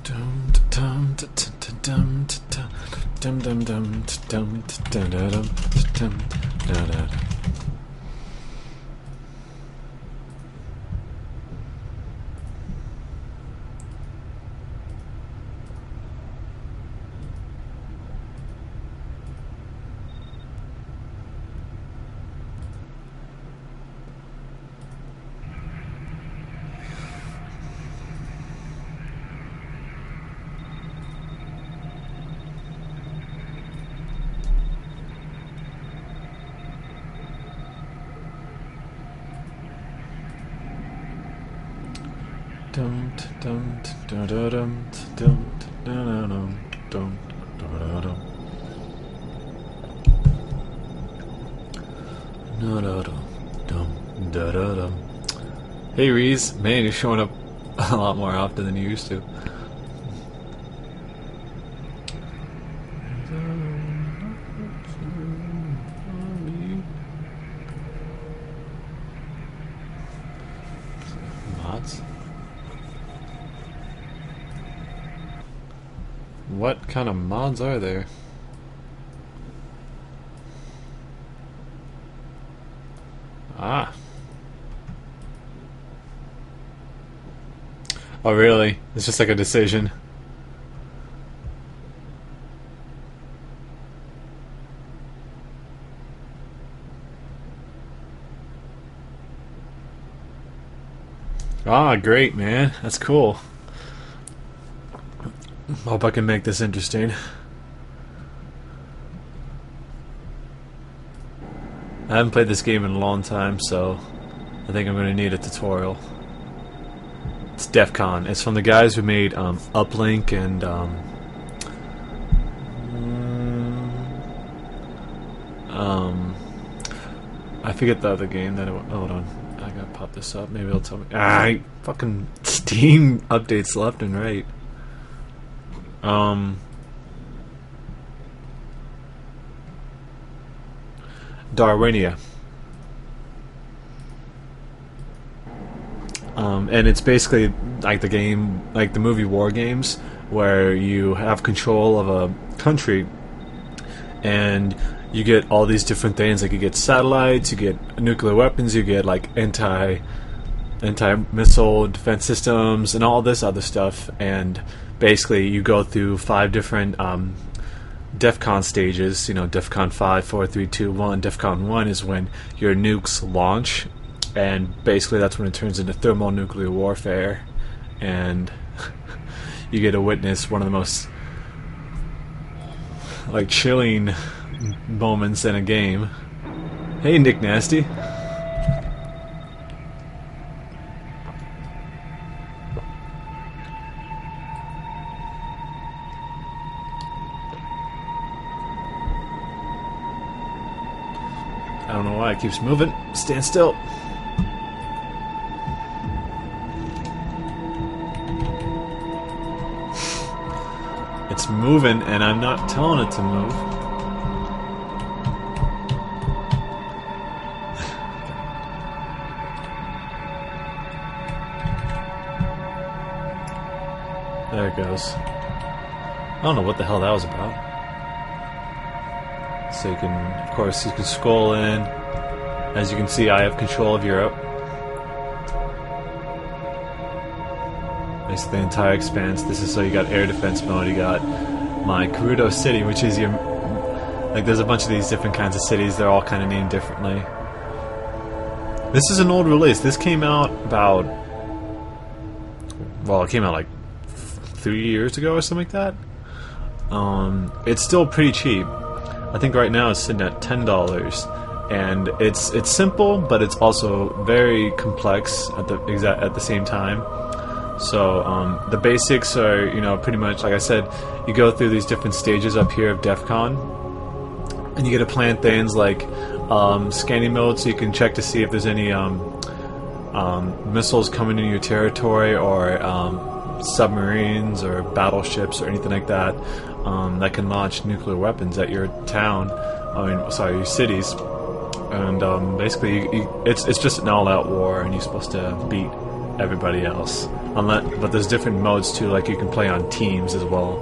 Dum dum dum dum dum dum dum dum. Dum dum dum dum dum dum dum dum dum. Hey Reese, man, you're showing up a lot more often than you used to. Mods? What kind of mods are there? Ah. Oh really? It's just like a decision. Ah, great, man. That's cool. Hope I can make this interesting. I haven't played this game in a long time, so I think I'm going to need a tutorial. It's DEFCon. It's from the guys who made Uplink and I forget the other game that hold on. I gotta pop this up. Maybe it'll tell me. Fucking Steam updates left and right. Darwinia. And it's basically like the game, like the movie War Games, where you have control of a country and you get all these different things. Like you get satellites, you get nuclear weapons, you get like anti-missile defense systems, and all this other stuff. And basically, you go through 5 different DEFCon stages. You know, DEFCon 5, 4, 3, 2, 1. DEFCon 1 is when your nukes launch, and basically that's when it turns into thermonuclear warfare, and you get to witness one of the most like chilling moments in a game. Hey, Nick Nasty. I don't know why it keeps moving. Stand still. It's moving and I'm not telling it to move. There it goes. I don't know what the hell that was about. So you can, of course, you can scroll in. As you can see, I have control of Europe. Basically the entire expanse. This is so you got air defense mode, you got my Gerudo city, which is your, like there's a bunch of these different kinds of cities, they're all kind of named differently. This is an old release. This came out about, well, it came out like 3 years ago or something like that. It's still pretty cheap. I think right now it's sitting at $10, and it's simple, but it's also very complex at the same time. So the basics are, you know, pretty much like I said. You go through these different stages up here of DEFCON, and you get to plan things like scanning mode, so you can check to see if there's any missiles coming in your territory, or submarines or battleships or anything like that that can launch nuclear weapons at your town. Your cities. And basically, it's just an all-out war, and you're supposed to beat everybody else. But there's different modes too, like you can play on teams as well,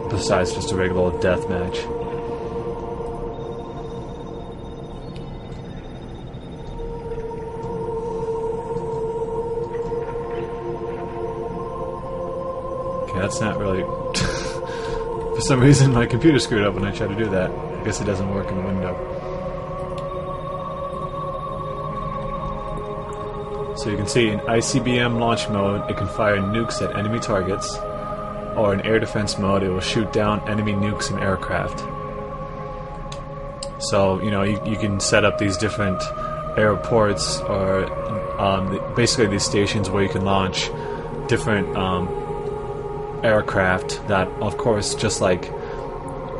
besides just a regular old death match. Okay, that's not really... For some reason my computer screwed up when I tried to do that. I guess it doesn't work in the window. So you can see in ICBM launch mode, it can fire nukes at enemy targets, or in air defense mode, it will shoot down enemy nukes and aircraft. So, you know, you can set up these different airports, or basically these stations where you can launch different aircraft that, of course, just like,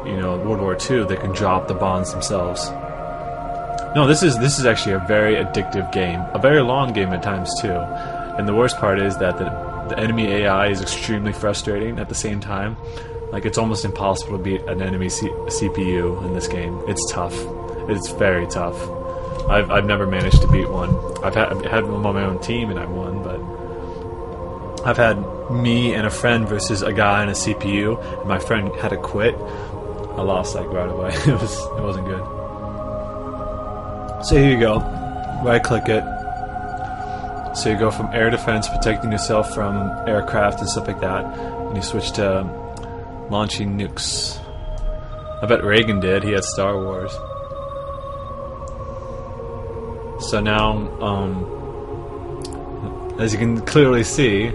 you know, World War II, they can drop the bombs themselves. No, this is actually a very addictive game, a very long game at times too. And the worst part is that the enemy AI is extremely frustrating at the same time. Like, it's almost impossible to beat an enemy CPU in this game. It's tough. It's very tough. I've never managed to beat one. I've had them on my own team and I won, but I've had me and a friend versus a guy and a CPU, and my friend had to quit. I lost like right away. It wasn't good. So here you go, right click it. So you go from air defense, protecting yourself from aircraft and stuff like that, and you switch to launching nukes. I bet Reagan did, he had Star Wars. So now, as you can clearly see,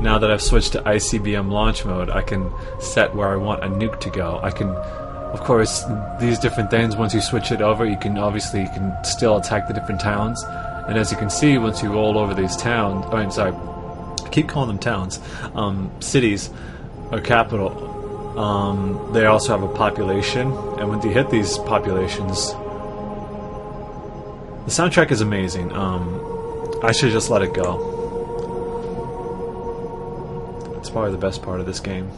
now that I've switched to ICBM launch mode, I can set where I want a nuke to go. I can... Of course, these different things, once you switch it over, you can still attack the different towns. And as you can see, once you roll over these towns, oh, I'm sorry, I keep calling them towns, cities, or capital, they also have a population. And when you hit these populations, the soundtrack is amazing. I should just let it go. It's probably the best part of this game.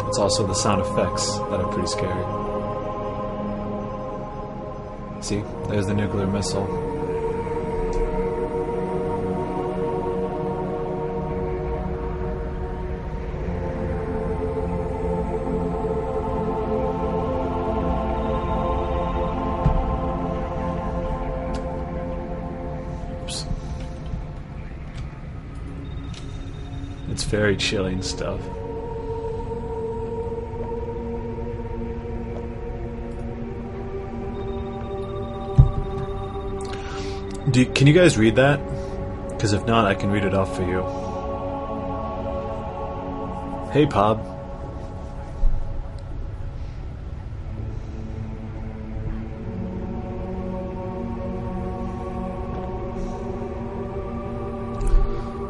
It's also the sound effects that are pretty scary. See, there's the nuclear missile. Oops. It's very chilling stuff. Can you guys read that? Because if not, I can read it off for you. Hey, Pob.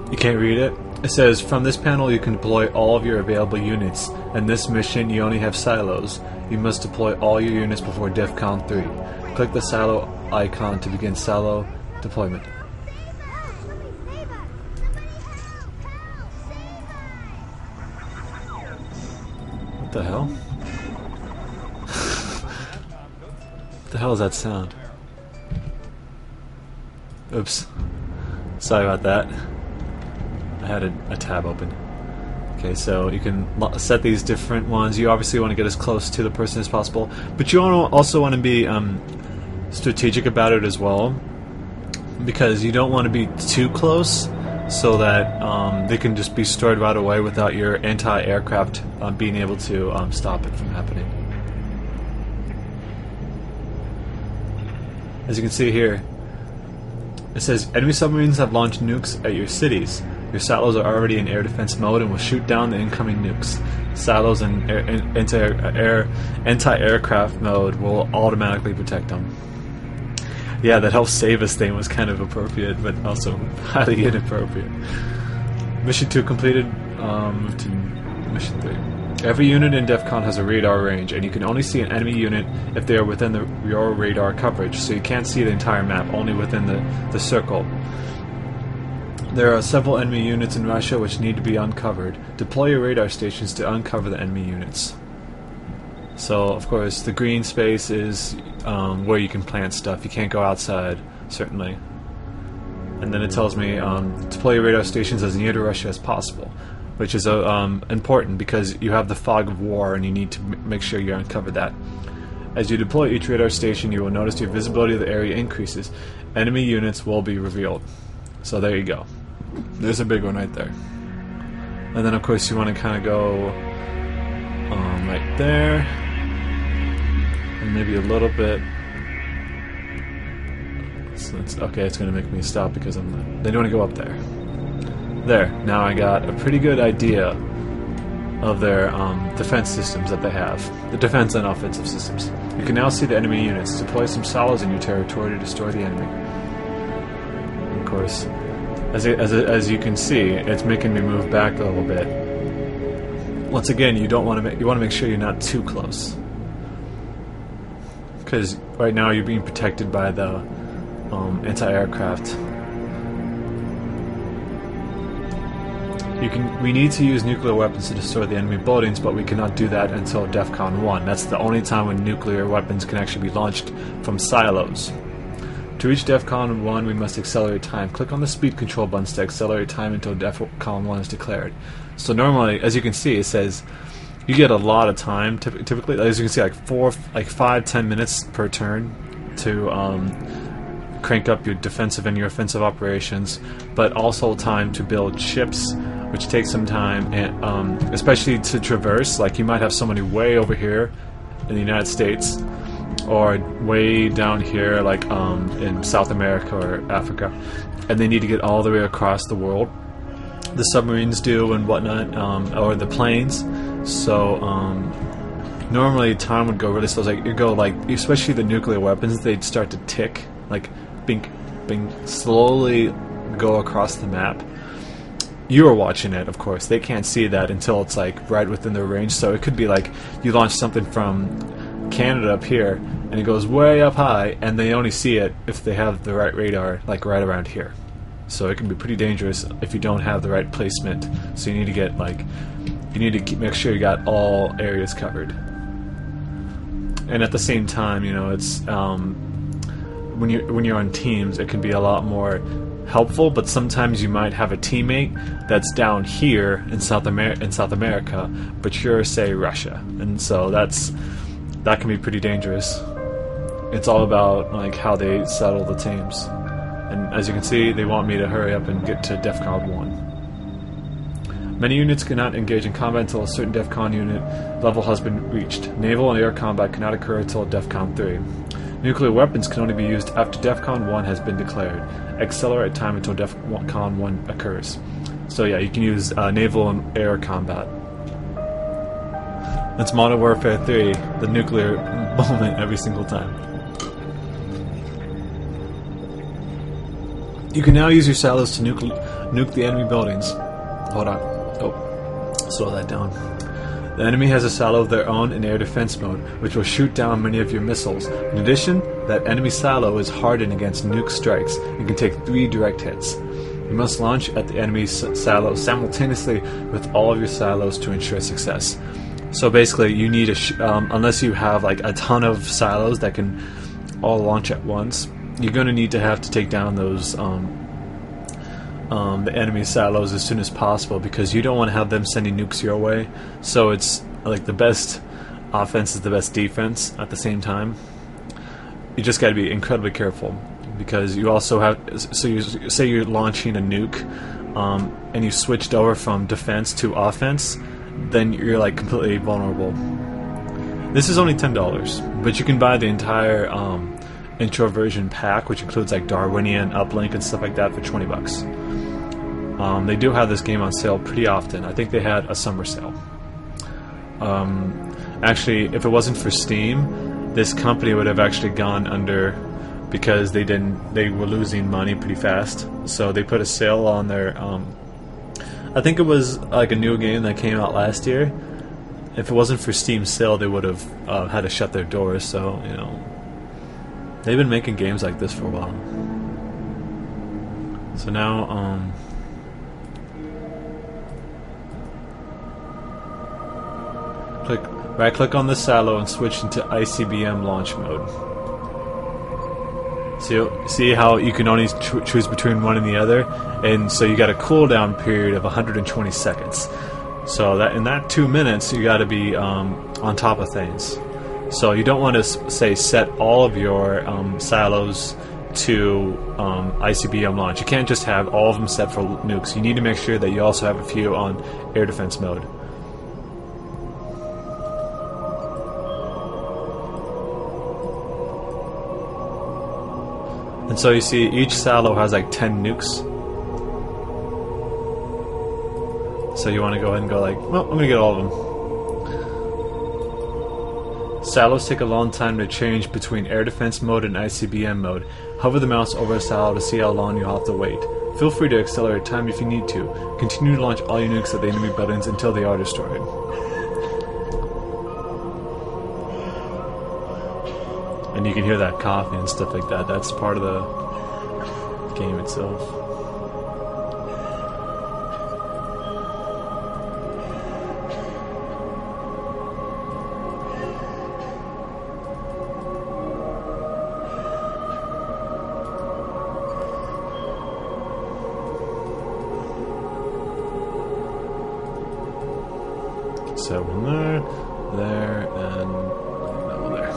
You can't read it? It says, from this panel you can deploy all of your available units. In this mission you only have silos. You must deploy all your units before DEFCon 3. Click the silo icon to begin silo deployment. What the hell? What the hell is that sound? Oops. Sorry about that. I had a tab open. Okay, so you can set these different ones. You obviously want to get as close to the person as possible, but you also want to be strategic about it as well, because you don't want to be too close so that they can just be destroyed right away without your anti-aircraft being able to stop it from happening. As you can see here, it says enemy submarines have launched nukes at your cities. Your silos are already in air defense mode and will shoot down the incoming nukes. Silos in anti-aircraft mode will automatically protect them. Yeah, that whole save us thing was kind of appropriate, but also highly inappropriate. Mission 2 completed. Move to Mission 3. Every unit in DEFCon has a radar range, and you can only see an enemy unit if they are within your radar coverage, so you can't see the entire map, only within the circle. There are several enemy units in Russia which need to be uncovered. Deploy your radar stations to uncover the enemy units. So, of course, the green space is where you can plant stuff. You can't go outside. certainly. And then it tells me to deploy your radar stations as near to Russia as possible, which is important because you have the fog of war and you need to make sure you uncover that. As you deploy each radar station, you will notice your visibility of the area increases. Enemy units will be revealed. So there you go. There's a big one right there. And then of course you want to kind of go right there, and maybe a little bit. So okay, it's going to make me stop because I'm not. Then you want to go up there. There. Now I got a pretty good idea of their defense systems that they have. The defense and offensive systems. You can now see the enemy units. Deploy some silos in your territory to destroy the enemy. And of course, as you can see, it's making me move back a little bit. Once again, you want to make sure you're not too close, because right now you're being protected by the anti-aircraft. We need to use nuclear weapons to destroy the enemy buildings, but we cannot do that until DEFCon 1. That's the only time when nuclear weapons can actually be launched from silos. To reach DEFCon 1, we must accelerate time. Click on the speed control buttons to accelerate time until DEFCon 1 is declared. So normally, as you can see, it says you get a lot of time. Typically, as you can see, like 5-10 minutes per turn to crank up your defensive and your offensive operations, but also time to build ships, which takes some time, and especially to traverse. Like you might have somebody way over here in the United States, or way down here, like in South America or Africa, and they need to get all the way across the world. The submarines do and whatnot, or the planes. So normally time would go really slow. Like you go like, especially the nuclear weapons, they'd start to tick, like bing, bing, slowly go across the map. You are watching it, of course. They can't see that until it's like right within their range. So it could be like you launch something from Canada up here, and it goes way up high, and they only see it if they have the right radar, like right around here. So it can be pretty dangerous if you don't have the right placement. So you need to get make sure you got all areas covered. And at the same time, you know, it's when you're on teams, it can be a lot more helpful. But sometimes you might have a teammate that's down here in South America, but you're, say, Russia, and so that can be pretty dangerous. It's all about like how they settle the teams. And as you can see, they want me to hurry up and get to DEFCON 1. Many units cannot engage in combat until a certain DEFCON unit level has been reached. Naval and air combat cannot occur until DEFCON 3. Nuclear weapons can only be used after DEFCON 1 has been declared. Accelerate time until DEFCON 1 occurs. So yeah, you can use naval and air combat. That's Modern Warfare 3, the nuclear moment every single time. You can now use your silos to nuke the enemy buildings. Hold on. Oh, slow that down. The enemy has a silo of their own in air defense mode, which will shoot down many of your missiles. In addition, that enemy silo is hardened against nuke strikes and can take 3 direct hits. You must launch at the enemy silo simultaneously with all of your silos to ensure success. So basically, you need unless you have like a ton of silos that can all launch at once, you're going to need to have to take down those the enemy silos as soon as possible, because you don't want to have them sending nukes your way. So it's like the best offense is the best defense at the same time. You just got to be incredibly careful, because you also have, so you say you're launching a nuke and you switched over from defense to offense, then you're like completely vulnerable. This is only $10, but you can buy the entire intro version pack, which includes like Darwinian, uplink, and stuff like that for $20. They do have this game on sale pretty often. I think they had a summer sale. Actually, if it wasn't for Steam, this company would have actually gone under, because they were losing money pretty fast. So they put a sale on their I think it was like a new game that came out last year. If it wasn't for Steam's sale, they would have had to shut their doors. So, you know, they've been making games like this for a while. So now, right-click on the silo and switch into ICBM launch mode. So you see how you can only choose between one and the other, and so you got a cooldown period of 120 seconds. So that in that 2 minutes, you got to be on top of things. So you don't want to say set all of your silos to ICBM launch. You can't just have all of them set for nukes. You need to make sure that you also have a few on air defense mode. And so you see each silo has like 10 nukes. So you want to go ahead and go like, well, I'm going to get all of them. Silos take a long time to change between air defense mode and ICBM mode. Hover the mouse over a silo to see how long you'll have to wait. Feel free to accelerate time if you need to. Continue to launch all your nukes at the enemy buildings until they are destroyed. And you can hear that coughing and stuff like that. That's part of the game itself. So one there, and that one there.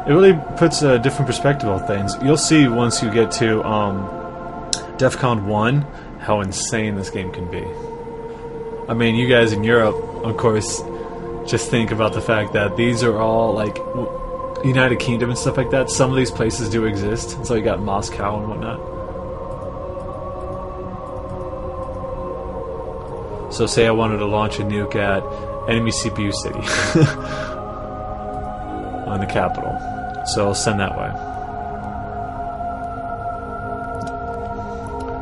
It really puts a different perspective on things. You'll see once you get to DEFCon 1 how insane this game can be. I mean, you guys in Europe, of course, just think about the fact that these are all like United Kingdom and stuff like that. Some of these places do exist, so you got Moscow and whatnot. So say I wanted to launch a nuke at enemy CPU city on the capital. So I'll send that way.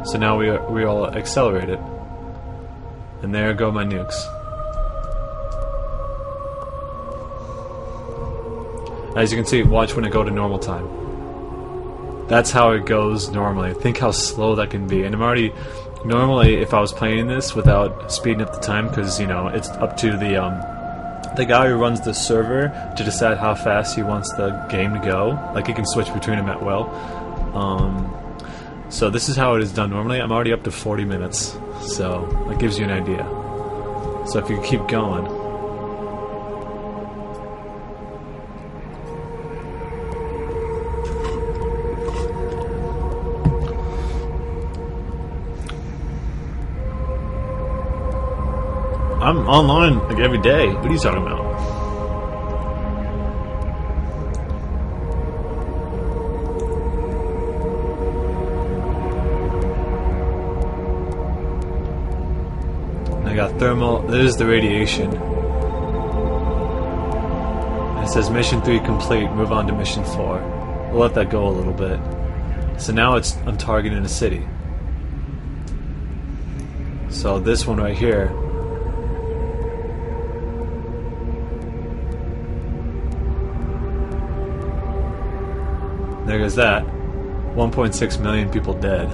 So now we all accelerate it. And there go my nukes. As you can see, watch when I go to normal time. That's how it goes normally. Think how slow that can be. And I'm already... Normally, if I was playing this without speeding up the time, because, you know, it's up to the guy who runs the server to decide how fast he wants the game to go. Like, he can switch between them at will. So this is how it is done normally. I'm already up to 40 minutes, so that gives you an idea. So if you keep going... I'm online like every day. What are you talking about? And I got thermal. There's the radiation. And it says mission 3 complete. Move on to mission 4. We'll let that go a little bit. So now I'm targeting a city. So this one right here. There goes that. 1.6 million people dead.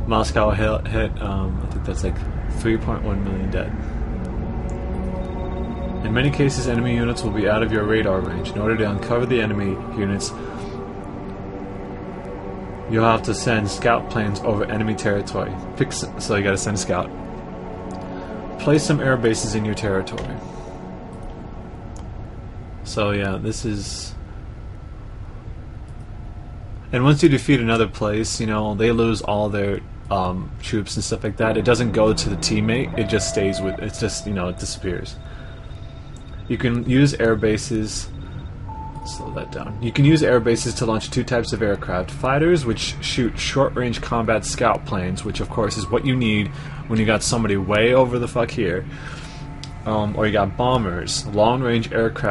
Moscow hit I think that's like 3.1 million dead. In many cases, enemy units will be out of your radar range. In order to uncover the enemy units, you'll have to send scout planes over enemy territory. So you gotta send a scout. Place some air bases in your territory. So yeah, this is... And once you defeat another place, you know, they lose all their troops and stuff like that. It doesn't go to the teammate, it just stays with... It's just, you know, it disappears. You can use air bases... Slow that down. You can use air bases to launch 2 types of aircraft. Fighters, which shoot short-range combat scout planes, which of course is what you need when you got somebody way over the fuck here. Or you got bombers, long-range aircraft